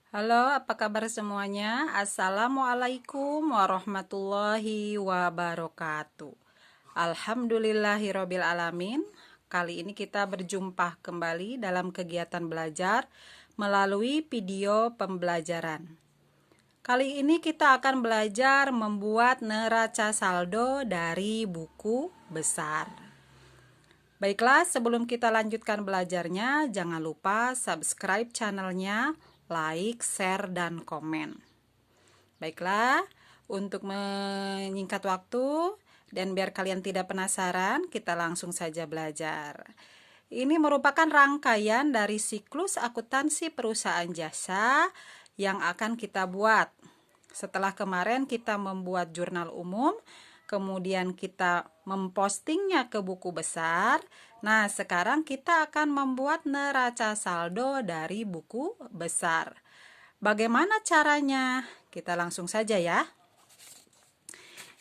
Halo, apa kabar semuanya? Assalamualaikum warahmatullahi wabarakatuh. Alhamdulillahirabbil alamin. Kali ini kita berjumpa kembali dalam kegiatan belajar melalui video pembelajaran. Kali ini kita akan belajar membuat neraca saldo dari buku besar. Baiklah, sebelum kita lanjutkan belajarnya, jangan lupa subscribe channelnya, like, share, dan komen. Baiklah, untuk menyingkat waktu dan biar kalian tidak penasaran, kita langsung saja belajar. Ini merupakan rangkaian dari siklus akuntansi perusahaan jasa yang akan kita buat. Setelah kemarin kita membuat jurnal umum, kemudian kita mempostingnya ke buku besar. Nah, sekarang kita akan membuat neraca saldo dari buku besar. Bagaimana caranya? Kita langsung saja ya.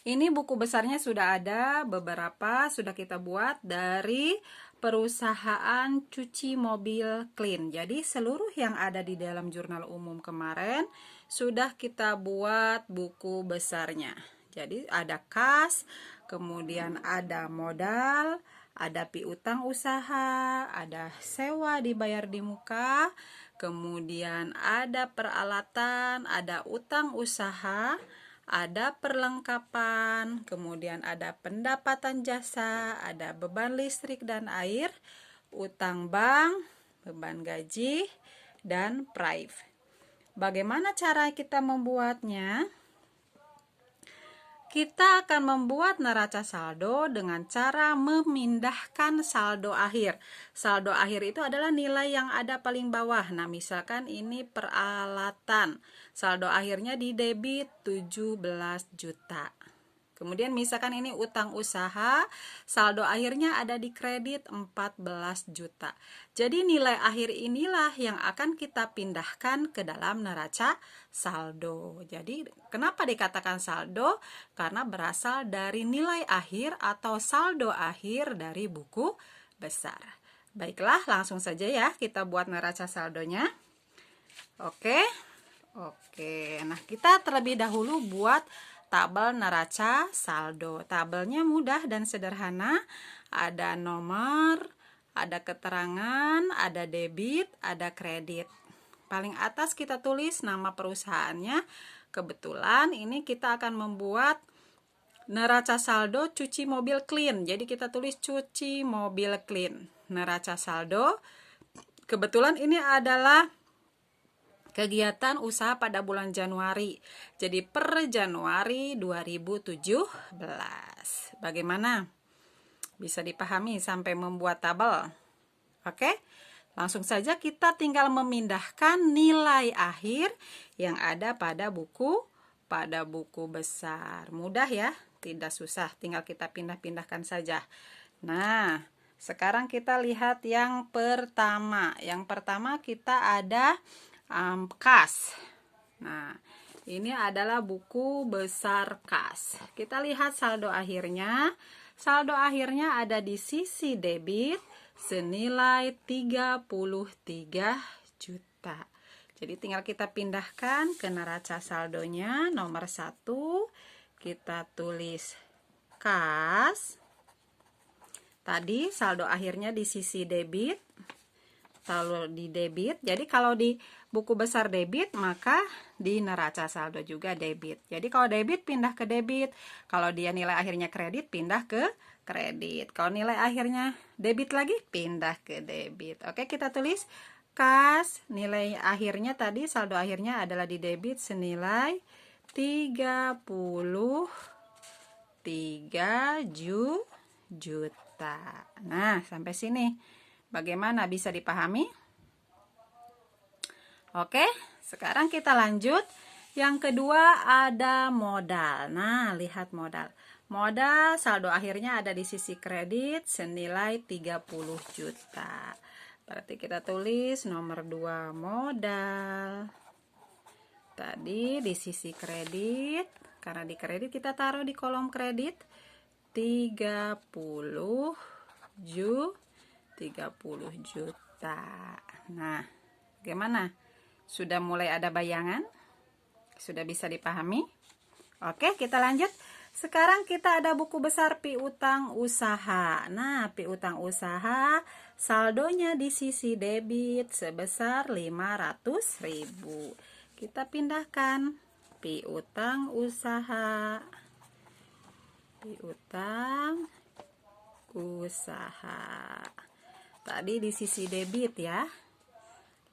Ini buku besarnya sudah ada, beberapa sudah kita buat dari perusahaan cuci mobil Clean. Jadi seluruh yang ada di dalam jurnal umum kemarin sudah kita buat buku besarnya. Jadi ada kas, kemudian ada modal, ada piutang usaha, ada sewa dibayar di muka, kemudian ada peralatan, ada utang usaha, ada perlengkapan, kemudian ada pendapatan jasa, ada beban listrik dan air, utang bank, beban gaji, dan prive. Bagaimana cara kita membuatnya? Kita akan membuat neraca saldo dengan cara memindahkan saldo akhir. Saldo akhir itu adalah nilai yang ada paling bawah. Nah, misalkan ini peralatan. Saldo akhirnya di debit 17 juta. Kemudian misalkan ini utang usaha, saldo akhirnya ada di kredit 14 juta. Jadi nilai akhir inilah yang akan kita pindahkan ke dalam neraca saldo. Jadi kenapa dikatakan saldo? Karena berasal dari nilai akhir atau saldo akhir dari buku besar. Baiklah, langsung saja ya kita buat neraca saldonya. Oke. Nah kita terlebih dahulu buat tabel neraca saldo. Tabelnya mudah dan sederhana. Ada nomor, ada keterangan, ada debit, ada kredit. Paling atas kita tulis nama perusahaannya. Kebetulan ini kita akan membuat neraca saldo cuci mobil Clean. Jadi kita tulis cuci mobil Clean. Neraca saldo. Kebetulan ini adalah kegiatan usaha pada bulan Januari. Jadi per Januari 2017. Bagaimana? Bisa dipahami sampai membuat tabel? Oke? Langsung saja kita tinggal memindahkan nilai akhir yang ada pada buku besar. Mudah ya? Tidak susah, tinggal kita pindah-pindahkan saja. Nah, sekarang kita lihat yang pertama. Yang pertama kita ada kas. Nah, ini adalah buku besar kas. Kita lihat saldo akhirnya. Saldo akhirnya ada di sisi debit senilai 33 juta. Jadi tinggal kita pindahkan ke neraca saldonya. Nomor 1 kita tulis kas. Tadi saldo akhirnya di sisi debit. Kalau di debit, jadi kalau di buku besar debit, maka di neraca saldo juga debit. Jadi kalau debit pindah ke debit, kalau dia nilai akhirnya kredit pindah ke kredit. Kalau nilai akhirnya debit lagi pindah ke debit. Oke, kita tulis kas, nilai akhirnya tadi saldo akhirnya adalah di debit senilai 33 juta. Nah, sampai sini bagaimana, bisa dipahami? Oke, sekarang kita lanjut. Yang kedua ada modal. Nah, lihat modal. Modal saldo akhirnya ada di sisi kredit senilai 30 juta. Berarti kita tulis nomor 2 modal. Tadi di sisi kredit, karena di kredit kita taruh di kolom kredit 30 juta. Nah, bagaimana? Sudah mulai ada bayangan? Sudah bisa dipahami? Oke, kita lanjut. Sekarang kita ada buku besar piutang usaha. Nah, piutang usaha saldonya di sisi debit sebesar 500.000. Kita pindahkan piutang usaha. Piutang usaha. Tadi di sisi debit ya.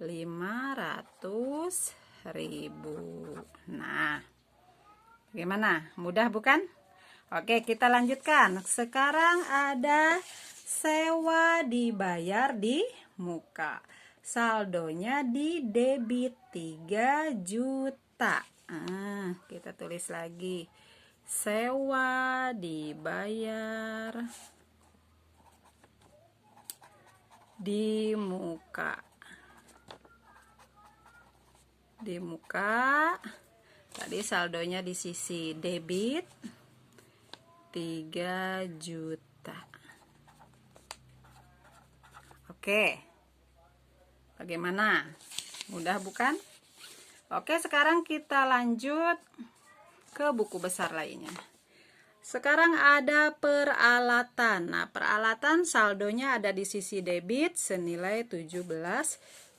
500.000. Nah, gimana? Mudah bukan? Oke, kita lanjutkan. Sekarang ada sewa dibayar di muka. Saldonya di debit 3 juta. Kita tulis lagi. Sewa dibayar di muka. Di muka. Tadi saldonya di sisi debit 3 juta. Oke. Bagaimana? Mudah bukan? Oke, sekarang kita lanjut ke buku besar lainnya. Sekarang ada peralatan. Nah, peralatan saldonya ada di sisi debit senilai 17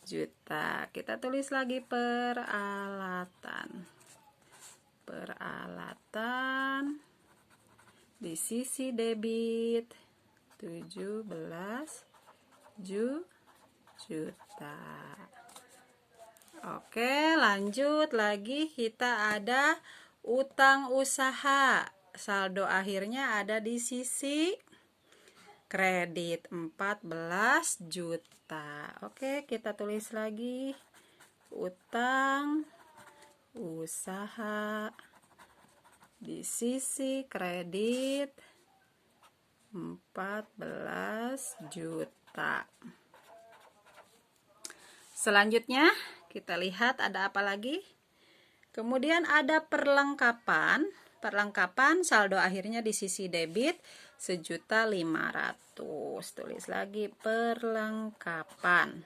juta. Kita tulis lagi peralatan. Peralatan di sisi debit 17 juta. Oke, lanjut lagi. Kita ada utang usaha. Saldo akhirnya ada di sisi kredit 14 juta. Oke, kita tulis lagi utang usaha di sisi kredit 14 juta. Selanjutnya kita lihat ada apa lagi. Kemudian ada perlengkapan. Perlengkapan saldo akhirnya di sisi debit 1.500.000. Tulis lagi perlengkapan.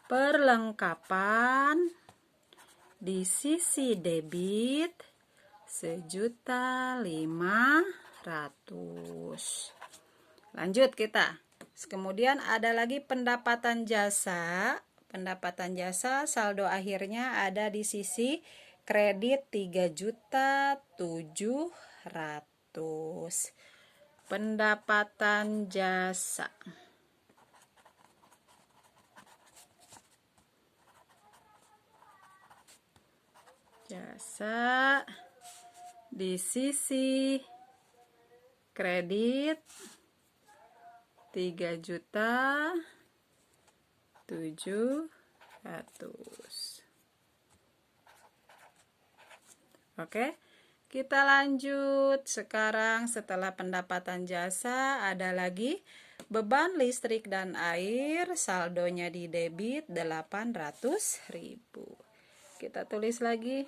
Perlengkapan di sisi debit 1.500.000. Lanjut kita. Kemudian ada lagi pendapatan jasa. Pendapatan jasa saldo akhirnya ada di sisi kredit 3.700.000. Pendapatan jasa. Jasa di sisi kredit 3.700.000. Oke, kita lanjut. Sekarang setelah pendapatan jasa ada lagi beban listrik dan air, saldonya di debit 800.000. Kita tulis lagi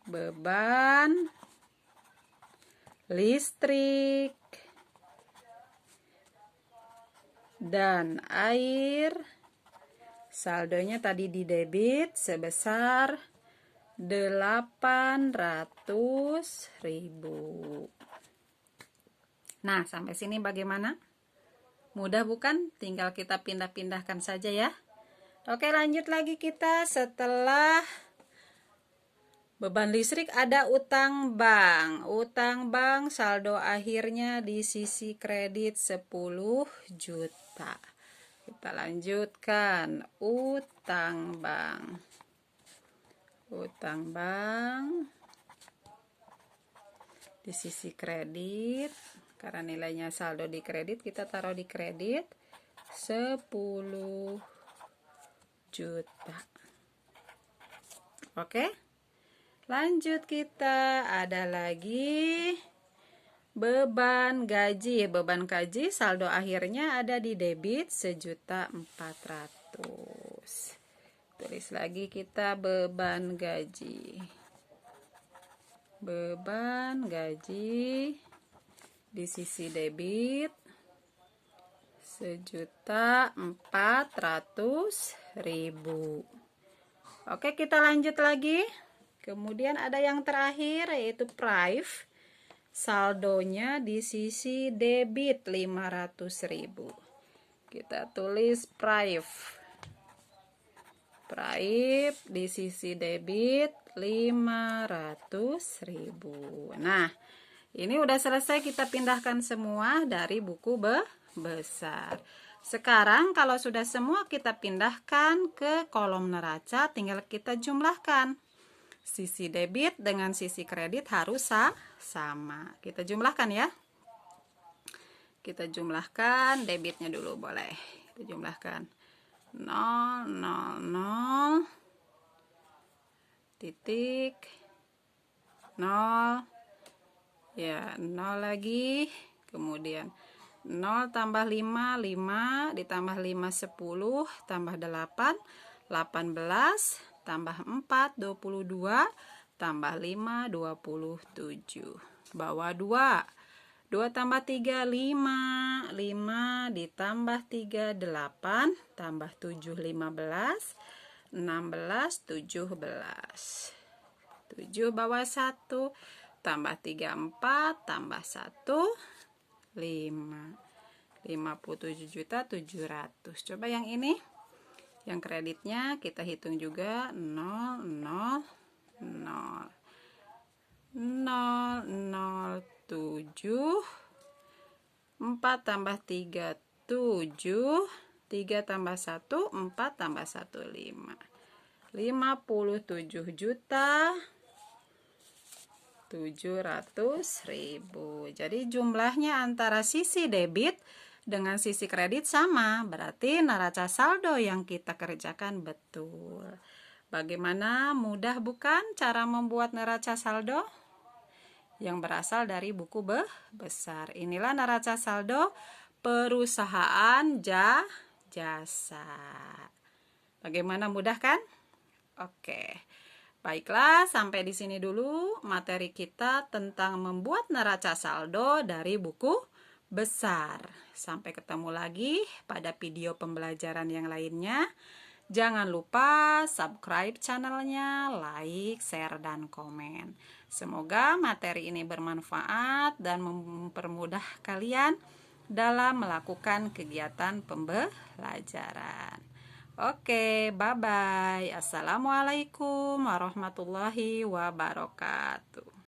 beban listrik dan air, saldonya tadi di debit sebesar 800.000. Nah, sampai sini bagaimana? Mudah bukan? Tinggal kita pindah-pindahkan saja ya. Oke, lanjut lagi kita. Setelah beban listrik ada utang bank. Utang bank saldo akhirnya di sisi kredit 10 juta. Kita lanjutkan utang bank. Utang bank di sisi kredit, karena nilainya saldo di kredit, kita taruh di kredit 10 juta. Oke, lanjut kita ada lagi beban gaji. Beban gaji saldo akhirnya ada di debit 1.400.000. Tulis lagi kita beban gaji. Beban gaji di sisi debit 1.400.000. Oke, kita lanjut lagi. Kemudian ada yang terakhir yaitu prive. Saldonya di sisi debit 500.000. Kita tulis prive. Prive di sisi debit 500.000. Nah, ini udah selesai, kita pindahkan semua dari buku besar. Sekarang kalau sudah semua kita pindahkan ke kolom neraca, tinggal kita jumlahkan. Sisi debit dengan sisi kredit harus sama. Kita jumlahkan ya. Kita jumlahkan debitnya dulu boleh. Kita jumlahkan 0, 0, 0, titik, 0, ya 0 lagi, kemudian 0 tambah 5, 5 ditambah 5, 10, tambah 8, 18, tambah 4, 22, tambah 5, 27. Bawah 2. 2 tambah 3, 5. 5 ditambah 3, 8. Tambah 7, 15. 16, 17. 7 bawah 1. Tambah 3, 4. Tambah 1, 5. 57.700.000. Coba yang ini. Yang kreditnya kita hitung juga 0, 0, 0. 0, 0, 7. 4 tambah 3, 7. 3 tambah 1, 4 tambah 1, 5. 57.700.000. Jadi jumlahnya antara sisi debit dengan sisi kredit sama. Berarti neraca saldo yang kita kerjakan betul. Bagaimana, mudah bukan cara membuat neraca saldo? Yang berasal dari buku besar. Inilah neraca saldo perusahaan jasa. Bagaimana, mudah kan? Oke. Baiklah, sampai di sini dulu materi kita tentang membuat neraca saldo dari buku besar. Sampai ketemu lagi pada video pembelajaran yang lainnya. Jangan lupa subscribe channelnya, like, share, dan komen. Semoga materi ini bermanfaat dan mempermudah kalian dalam melakukan kegiatan pembelajaran. Oke, bye-bye. Assalamualaikum warahmatullahi wabarakatuh.